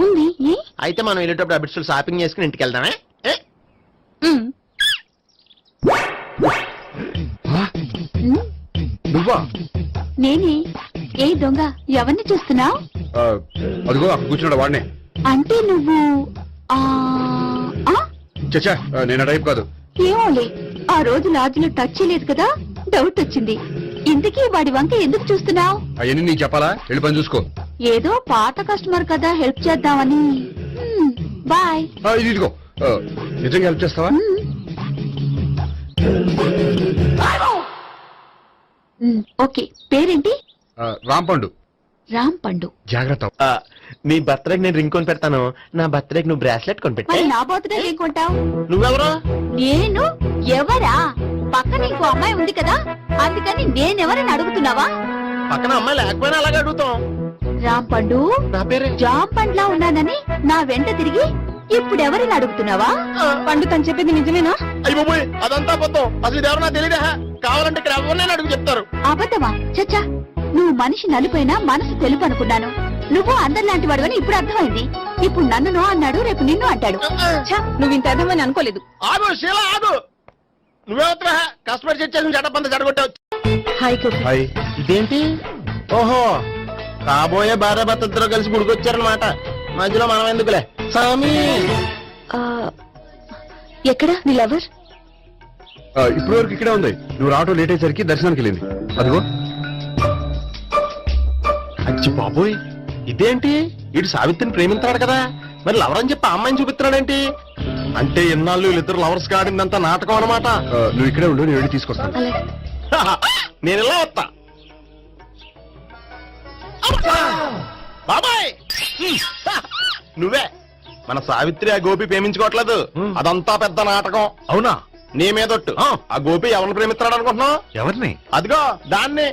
ఉంది. అయితే మనం వెళ్ళేటప్పుడు అబిట్స్ షాపింగ్ చేసుకుని ఇంటికి వెళ్దామే. నువ్వా? నేనే. ఏ దొంగ, ఎవరిని చూస్తున్నావు? అదిగో అక్కడ కూర్చున్నాడు వాడినే. అంటే నువ్వు ఆ ఆ? చచ్చా నేను టైప్ కాదు. ఏమోలే, ఆ రోజు లాడ్జిలో టచ్ చేయలేదు కదా, డౌట్ వచ్చింది. ఇంతకీ వాడి వంక ఎందుకు చూస్తున్నావు? అవన్నీ నీకు చెప్పాలా? వెళ్ళి పని చూసుకో. ఏదో పాత కస్టమర్ కదా, హెల్ప్ చేద్దామని. బాయ్. ఇది ఇదిగో నిజంగా హెల్ప్ చేస్తావా? ఓకే, పేరేంటి? రాంపండు. రామ్ పండు. జాగ్రత్త. నీ బర్త్డేకి నేను రింగ్ కొని పెడతాను, నా బర్త్డేకి నువ్వు బ్రాస్లెట్ కొని పెట్టే. మరి నా బర్త్డే ఏం కొంటావు? నువ్వెవరు? నేను ఎవరా? పక్కన ఇంకో అమ్మాయి ఉంది కదా, అందుకని నేనెవరని అడుగుతున్నావా? పక్కన అమ్మాయి లేకపోయినా అలాగే అడుగుతాం. రామ్ పండు, నా పేరే జామ్ పండ్లా ఉన్నానని నా వెంట తిరిగి ఇప్పుడెవరిని అడుగుతున్నావా? పండు తను చెప్పింది నిజమేనా? అయ్యి బాబోయ్, అదంతా అబద్ధం. అసలు ఇది ఎవరన్నా తెలియదా? కావాలంటే ఇక్కడ ఎవరినైనా అడుగు చెప్తారు. అబద్ధమా? చచ్చా, నువ్వు మనిషి నలుపైనా మనసు తెలుపు అనుకున్నాను. నువ్వు అందరిలాంటి వాడువని ఇప్పుడు అర్థమైంది. ఇప్పుడు నన్ను నో అన్నాడు, రేపు నిన్ను అంటాడు. నువ్వు ఇంత అర్థమని అనుకోలేదు. ఆగు శీలా, ఆగు. నువ్వెవరా? కస్టమర్ చేసి జడపంత జడగొట్టావు. Hi hi. ఇదేంటి? ఓహో, కాబోయే భార్య భర్త ఇద్దరు కలిసి గుడికొచ్చారనమాట. మధ్యలో మనం ఎందుకులే సామి. ఎక్కడ నీ లవర్? ఇప్పటి వరకు ఇక్కడే ఉంది. నువ్వు రావటం లేట్ అయ్యేసరికి దర్శనానికి వెళ్ళింది. అదిగో. అచ్చి బాబోయ్, ఇదేంటి? ఇటు సావిత్రిని ప్రేమించాడు కదా, మరి లవర్ అని చెప్పి ఆ అమ్మాయిని చూపిస్తున్నాడేంటి? అంటే ఇన్నాళ్ళు వీళ్ళిద్దరు లవర్స్ కాడిందంతా నాటకం అనమాట. నువ్వు ఇక్కడే ఉండు, నేను వెళ్ళి తీసుకొస్తాను. నేను ఇలా వస్తా. బాబాయ్, నువ్వే మన సావిత్రి ఆ గోపి ప్రేమించుకోవట్లేదు, అదంతా పెద్ద నాటకం. అవునా? నీ మీదొట్టు. ఆ గోపి ఎవరిని ప్రేమిస్తున్నాడు అనుకుంటున్నావు? ఎవరిని? అదిగో దాన్ని.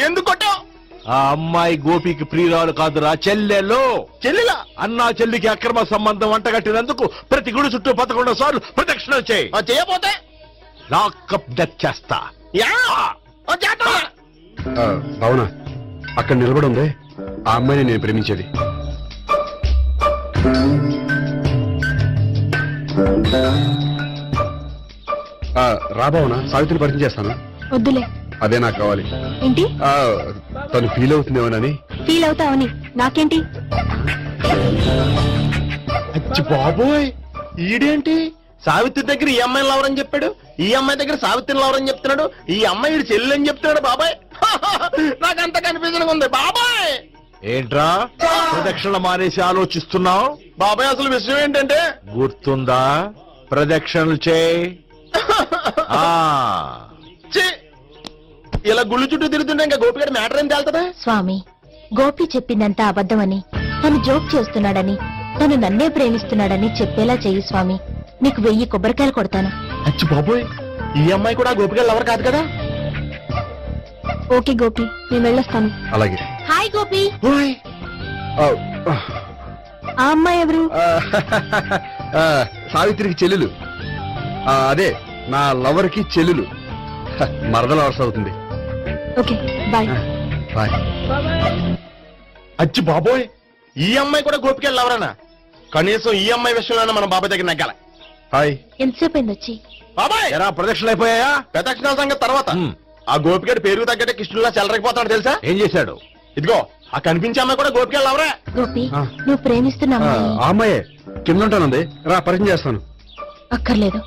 ఎందుకు కొట్టావు? ఆ అమ్మాయి గోపికి ప్రియురాలు కాదురా, చెల్లెలు. చెల్లిలా? అన్నా చెల్లికి అక్రమ సంబంధం వంటగట్టినందుకు ప్రతి గుడి చుట్టూ 11 సార్లు ప్రదక్షిణ చేయి. చేయపోతే లాకప్ డెత్ చేస్తా. అవునా? అక్కడ నిలబడి ఉంది ఆ అమ్మాయిని నేను ప్రేమించేది. రాబావునా? సావిత్రిని పరిచయం చేస్తాను. వద్దులే. అదే నాకు కావాలి. ఏంటి? తను ఫీల్ అవుతుందేమోనని. ఫీల్ అవుతావని నాకేంటి? అచ్చి బాబోయ్, ఈడేంటి సావిత్రి దగ్గర ఈ అమ్మాయిని లవర్ అని చెప్పాడు, ఈ అమ్మాయి దగ్గర సావిత్రిని లవర్ అని చెప్తున్నాడు, ఈ అమ్మాయి ఈడు చెల్లి అని చెప్తున్నాడు. బాబాయ్, నాకంత కన్ఫ్యూజన్ ఉంది బాబాయ్. ఏంట్రా ప్రదక్షిణ మానేసి ఆలోచిస్తున్నావు? బాబాయ్, అసలు విషయం ఏంటంటే గుర్తుందా? ప్రదక్షిణలు చేయి. ఇలా గుళ్ళు చుట్టూ తిరుగుతుంటే ఇంకా గోపిగారి మ్యాటర్ ఏం తేలుతుందా? స్వామి, గోపి చెప్పిందంతా అబద్ధమని, తను జోక్ చేస్తున్నాడని, తను నన్నే ప్రేమిస్తున్నాడని చెప్పేలా చెయ్యి స్వామి. నీకు 1000 కొబ్బరికాయలు కొడతాను. అచ్చి బాబోయ్, ఈ అమ్మాయి కూడా గోపిగారు లవర్ కాదు కదా? ఓకే గోపి, నేను వెళ్ళొస్తాను. అలాగే. హాయ్ గోపి. ఆ అమ్మాయి ఎవరు? సావిత్రికి చెల్లెలు. అదే నా లవర్ కి చెల్లెలు. మరద లవర్స్ అవుతుంది. Okay, bye. బాయ్. అచ్చి బాబోయ్, ఈ అమ్మాయి కూడా గోపిక లవరేనా? కనీసం ఈ అమ్మాయి విషయంలోనే మన బాబాయ్ దగ్గర నగ్గాల. హాయ్. ఎంతసేపు అయింది వచ్చి? బాబాయ్, ఎరా ప్రదక్షిణలు అయిపోయాయా? ప్రదక్షిణాల సంగతి తర్వాత. ఆ గోపిగడు పేరు తగ్గట్టే కృష్ణులా చెలరకపోతాడు తెలుసా? ఏం చేశాడు? ఇదిగో ఆ కనిపించే అమ్మాయి కూడా గోపిక లవరే. గోపి, నువ్వు ప్రేమిస్తున్న ఆ అమ్మాయే కింద ఉంటానుంది. రా, పరిచయం చేస్తాను. అక్కర్లేదు,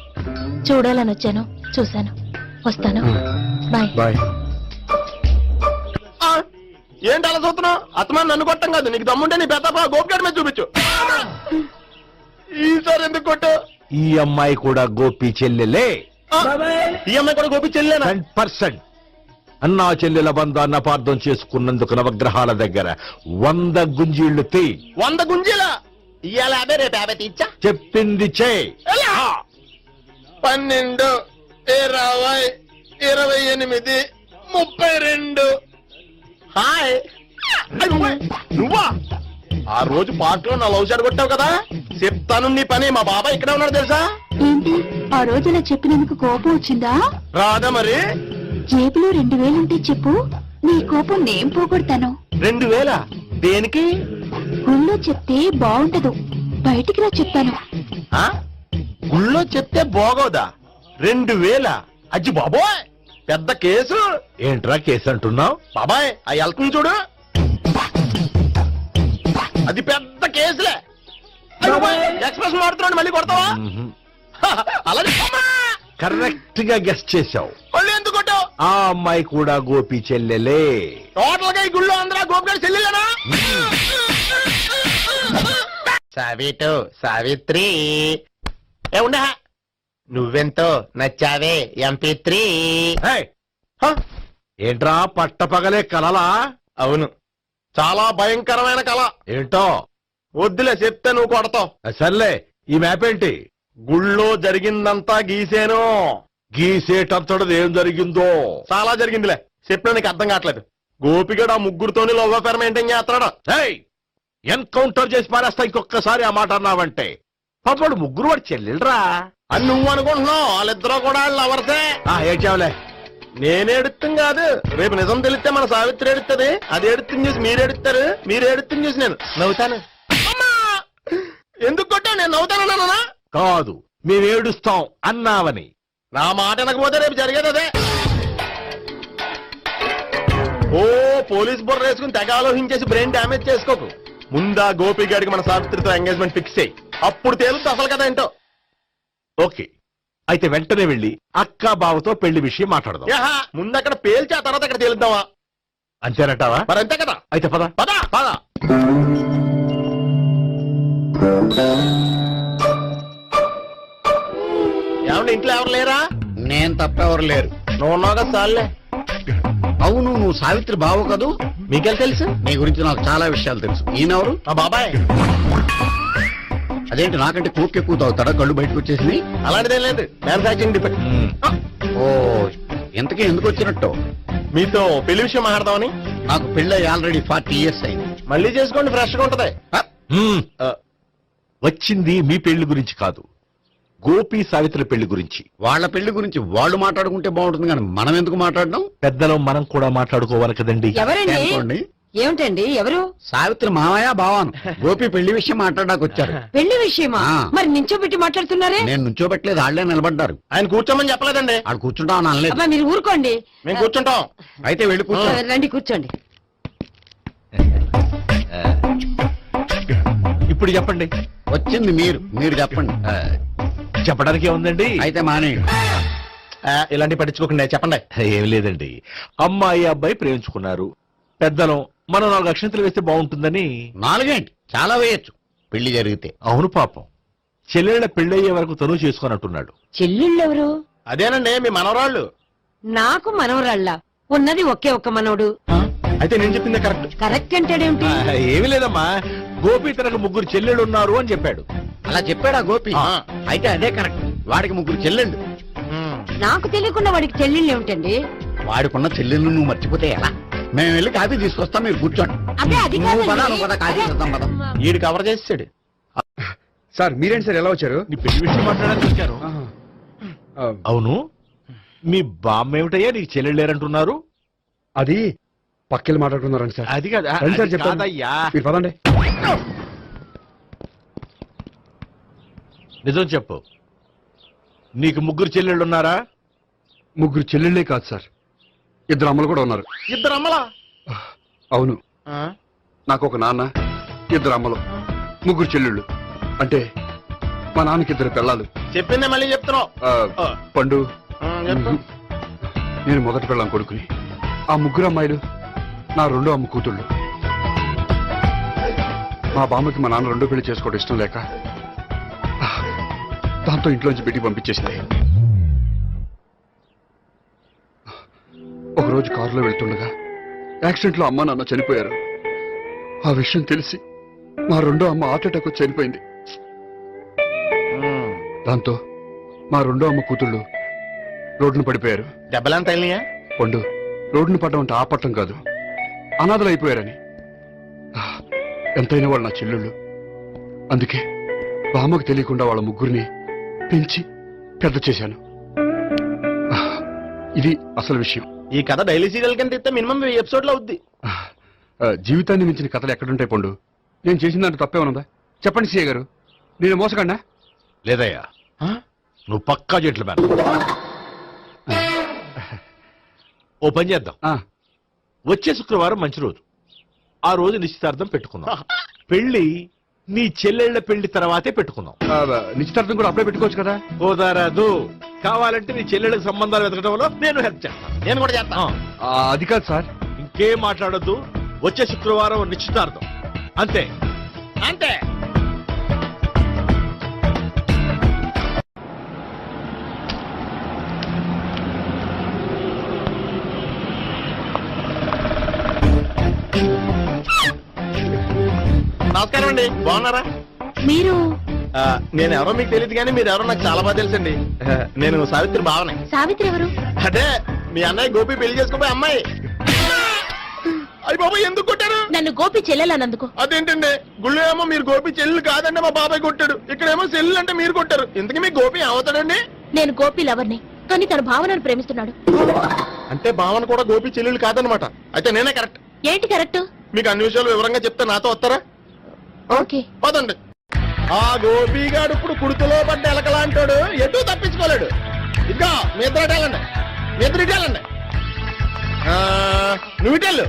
చూడాలని వచ్చాను, చూశాను, వస్తాను. బాయ్. బాయ్. ఏంటి అలా చూస్తున్నావు? అత్తమా నన్ను కొట్టం కాదు, నీకు దమ్ముంటే నీ పెద్ద గోపిగడి మీద చూపించు. ఈసారి ఎందుకు కొట్టు? ఈ అమ్మాయి కూడా గోపి చెల్లెలే. ఈ అమ్మాయి కూడా గోపి చెల్లెనా? 100%. అన్నా చెల్లెల బంధాన్ని అపార్థం చేసుకున్నందుకు నవగ్రహాల దగ్గర 100 గుంజీళ్లు తీ. 100 గుంజీలా? ఇవాళ 50, రేపు 50 తీచ్చా. చెప్పింది చే. 12, 20, 28, 32. హాయ్. నువ్వా? ఆ రోజు పార్టీలో నా లవ్ షాట్ కొట్టావు కదా, చెప్తాను నీ పని. మా బాబాయ్ ఇక్కడే ఉన్నాడు తెలుసా? ఏంటి, ఆ రోజు ఇలా చెప్పినందుకు కోపం వచ్చిందా? రాదా మరి? జేబులో 2000 ఉంటే చెప్పు, నీ కోపం నేను పోగొడతాను. 2000? దేనికి? గుళ్ళో చెప్తే బాగుంటదు, బయటికి రా చెప్తాను. గుళ్ళో చెప్తే బాగోదా? 2000 అజ్జి బాబోయ్, పెద్ద కేసు. ఏంట్రా కేసు అంటున్నావు? బాబాయ్ ఆ వెళ్తుంది చూడు, అది పెద్ద కేసులే. ఎక్స్ప్రెస్ మాడుతున్నాడు, మళ్ళీ కొడతావా? అలాగే కరెక్ట్ గా గెస్ట్ చేశావు. మళ్ళీ ఎందుకు కొట్టావు? ఆ అమ్మాయి కూడా గోపి చెల్లెలే. టోటల్ గా ఈ గుళ్ళో అందరూ గోపిగాడి చెల్లెలేనా? సావిటు సావిత్రి ఏ ఉండే, నువ్వెంతో నచ్చావే MP3. ఏంట్రా పట్టపగలే కలలా? అవును, చాలా భయంకరమైన కళ. ఏంటో వద్దులే, చెప్తే నువ్వు కొడతావు. సర్లే, ఈ మ్యాప్ ఏంటి? గుళ్ళో జరిగిందంతా గీసేను. గీసేటంతటది ఏం జరిగిందో? చాలా జరిగిందిలే, చెప్పినా నీకు అర్థం కావట్లేదు. గోపిగడు ఆ ముగ్గురుతోని లవ్ అఫేర్ మెయింటైన్ చేస్తున్నాడు. ఎన్కౌంటర్ చేసి పారేస్తా ఇంకొకసారి ఆ మాట అన్నావంటే. పాపడు ముగ్గురు వాడు చెల్లెలరా అని నువ్వు అనుకుంటున్నావు, వాళ్ళిద్దరూ కూడా లవర్సే. ఏడ్చావులే. నేను ఎడుతుంది కాదు, రేపు నిజం తెలిస్తే మన సావిత్రి ఎడుతుంది. అది ఎడుతుంది చూసి మీరు ఎడుతారు, మీరు ఎడుతుంది చూసి నేను నవ్వుతాను. అమ్మా! ఎందుకు కొట్టావు? నేను నవ్వుతానన్నా? కాదు, మేము ఏడుస్తాం అన్నావని. నా మాట వినకపోతే రేపు జరిగేది అదే. ఓ పోలీస్ బుర్ర వేసుకుని తెగ ఆలోచించేసి బ్రెయిన్ డ్యామేజ్ చేసుకోకు. ముందా గోపి గారికి మన సావిత్రితో ఎంగేజ్మెంట్ ఫిక్స్ అయ్యి, అప్పుడు తేలుతుంది అసలు కదా ఏంటో. ఓకే, అయితే వెంటనే వెళ్ళి అక్క బావతో పెళ్లి విషయం మాట్లాడదాం. ముందు అక్కడ పేల్చి ఆ తర్వాత అక్కడ తేలుద్దామా? అంతేనటావా? మరి అంతే కదా. అయితే పద పద పద. ఏమంటే ఇంట్లో ఎవరు లేరా? నేను తప్పెవరు లేరు. నువ్వు ఉన్నావు కదా సార్లే. అవును, నువ్వు సావిత్రి బావు కదూ? మీకెళ్ళి తెలుసు? నీ గురించి నాకు చాలా విషయాలు తెలుసు. ఈయనెవరు? ఆ బాబాయ్. అదేంటి నాకంటే కోక్ ఎక్కువ తాగుతాడా? కళ్ళు బయటకు వచ్చేసింది. అలాంటిదేం లేదు, మ్యానుఫాక్చరింగ్ డిఫెక్ట్. ఓ, ఇంతకీ ఎందుకు వచ్చినట్టు? మీతో పెళ్లి విషయం మాట్లాడదామని. నాకు పెళ్ళి ఆల్రెడీ 40 years అయింది. మళ్ళీ చేసుకోండి, ఫ్రెష్ గా ఉంటది. వచ్చింది మీ పెళ్లి గురించి కాదు, గోపి సావిత్రి పెళ్లి గురించి. వాళ్ళ పెళ్లి గురించి వాళ్ళు మాట్లాడుకుంటే బాగుంటుంది, కానీ మనం ఎందుకు మాట్లాడడం? పెద్దలో మనం కూడా మాట్లాడుకోవాలి కదండి. అనుకోండి. ఏమిటండి? ఎవరు? సావిత్రి మామయ్య బావాను గోపి పెళ్లి విషయం మాట్లాడడానికి వచ్చారు. పెళ్లి విషయమా? మరి నించోబెట్టి మాట్లాడుతున్నారే? నేను నుంచోబెట్టలేదు, వాళ్ళే నిలబడ్డారు. ఆయన కూర్చోమని చెప్పలేదండి. వాళ్ళు కూర్చుంటామని అనలేదు. మీరు ఊరుకోండి. మేము కూర్చుంటాం. అయితే వెళ్ళి కూర్చో. రండి కూర్చోండి. ఇప్పుడు చెప్పండి. వచ్చింది మీరు చెప్పండి. చెప్పడానికి ఏముందండి? అయితే మానేయండి. ఇలాంటి పట్టించుకోకుండా చెప్పండి. ఏం లేదండి, అమ్మాయి అబ్బాయి ప్రేమించుకున్నారు. పెద్దలం మనం 4 అక్షంతలు వేస్తే బాగుంటుందని. 4 ఏంటి, చాలా వేయచ్చు పెళ్లి జరిగితే. అవును పాపం, చెల్లెళ్ళ పెళ్ళయ్యే వరకు తను చేసుకున్నట్టున్నాడు. చెల్లెళ్ళెవరు? అదేనండి మీ మనవరాళ్ళు. నాకు మనవరాళ్ళ ఉన్నది ఒకే ఒక్క మనవడు. అయితే నేను చెప్పిందే కరెక్ట్. కరెక్ట్ అంటాడేమిటి? ఏమి లేదమ్మా, గోపి తనకు 3 చెల్లెళ్ళు ఉన్నారు అని చెప్పాడు. అలా చెప్పాడా గోపి? అయితే అదే కరెక్ట్. వాడికి 3 చెల్లెళ్ళు. నాకు తెలియకుండా వాడికి చెల్లెళ్ళు ఏమిటండి? వాడికున్న చెల్లెళ్ళు నువ్వు మర్చిపోతే ఎలా? మేము వెళ్ళి కాఫీ తీసుకొస్తాం, మీరు కూర్చోండి. అదే అది నువ్వు పద, నువ్వు పద, కాఫీ చేద్దాం పద. ఈడు కవర్ చేసాడు. సార్ మీరేంటి సార్ ఎలా వచ్చారు? నీ పెళ్లి విషయం మాట్లాడడానికి వచ్చారు. అవును, మీ బామ్మ ఏమిటయ్యా నీకు చెల్లెళ్ళు లేరంటున్నారు? అది పక్కెళ్ళి మాట్లాడుకున్నారండి సార్. అది కాదు, రండి సార్ అది చెప్తాను. కాదయ్యా. మీరు పదండి. నిజం చెప్పు, నీకు 3 చెల్లెళ్ళు ఉన్నారా? 3 చెల్లెళ్ళే కాదు సార్, 2 అమ్మలు కూడా ఉన్నారు. 2 అమ్మలా? అవును, నాకు ఒక నాన్న, 2 అమ్మలు, 3 చెల్లెళ్ళు. అంటే మా నాన్నకి 2 పిల్లలు. చెప్పిందే మళ్ళీ చెప్తున్నావు. పండు, చెప్పు. నేను మొదటి పెళ్ళాం కొడుకుని. ఆ 3 అమ్మాయిలు నా 2వ అమ్మ కూతుళ్ళు. మా బామ్మకి మా నాన్న 2వ పెళ్లి చేసుకోవడం ఇష్టం లేక దాంతో ఇంట్లోంచి బిడ్డికి పంపించేసింది. ఒకరోజు కారులో వెళ్తుండగా యాక్సిడెంట్ లో అమ్మ నాన్న చనిపోయారు. ఆ విషయం తెలిసి మా 2వ అమ్మ హార్ట్ అటాక్ వచ్చి చనిపోయింది. దాంతో మా 2వ అమ్మ కూతుళ్ళు రోడ్డును పడిపోయారు. దెబ్బలంత అయినాయా? పండు, రోడ్డును పడ్డం అంటే ఆపట్టం కాదు, అనాథలు అయిపోయారని. ఎంతైనా వాళ్ళు నా చెల్లెళ్ళు. అందుకే బామ్మకు తెలియకుండా వాళ్ళ 3 పెంచి పెద్ద చేశాను. ఇది అసలు విషయం. ఈ కథ డైలీ సీరియల్ కింద ఇస్తే మినిమం 1000 ఎపిసోడ్లు అవుద్ది. జీవితాన్ని మించిన కథలు ఎక్కడుంటాయి పండు? నేను చేసిన దాంట్లో తప్పే ఉన్నదా? చెప్పండి సీఏ గారు, నేను మోసగండా? లేదయ్యా, నువ్వు పక్కా జెంట్లు మ్యాన్. ఓ పని చేద్దాం, వచ్చే శుక్రవారం మంచి రోజు, ఆ రోజు నిశ్చితార్థం పెట్టుకుందాం. పెళ్లి నీ చెల్లెళ్ల పెళ్లి తర్వాతే పెట్టుకుందాం. నిశ్చితార్థం కూడా అప్పుడే పెట్టుకోవచ్చు కదా. కుదరదు, కావాలంటే నీ చెల్లెళ్ళకి సంబంధాలు వెతకడంలో నేను హెల్ప్ చేస్తాను. నేను కూడా చేస్తాను. అది కాదు సార్. ఇంకేం మాట్లాడొద్దు, వచ్చే శుక్రవారం నిశ్చితార్థం అంతే. అంతే. నమస్కారం అండి, బాగున్నారా? మీరు నేను ఎవరో మీకు తెలియదు కానీ మీరు ఎవరో నాకు చాలా బాగా తెలుసండి. నేను సావిత్రి భావనే. సావిత్రి ఎవరు? అదే మీ అన్నయ్య గోపి పెళ్లి చేసుకోపోయి అమ్మాయి. అయ్యి బాబా ఎందుకు కొట్టారు? నన్ను గోపి చెల్లెలన్నందుకు. అదేంటండి, గుళ్ళు ఏమో మీరు గోపి చెల్లెలు కాదండి మా బాబాయ్ కొట్టాడు, ఇక్కడేమో చెల్లెలు అంటే మీరు కొట్టారు. ఇంతకీ మీ గోపి ఏమవుతాడండి? నేను గోపి లవర్ని, కానీ తన భావనను ప్రేమిస్తున్నాడు. అంటే భావన కూడా గోపి చెల్లెలు కాదనమాట. అయితే నేనే కరెక్ట్. ఏంటి కరెక్ట్? మీకు అన్ని విషయాలు వివరంగా చెప్తే నాతో వస్తారా? ఓకే పదండి. ఆ గోపిగాడు ఇప్పుడు కుడుకులో పడ్డ ఎలకలాంటాడు, ఎటు తప్పించుకోలేడు. ఇదిగో మీ ఇద్దరు ఇటాలండి, మీ ఇద్దరు ఇటాలండి. నువ్వు ఇటెళ్ళు.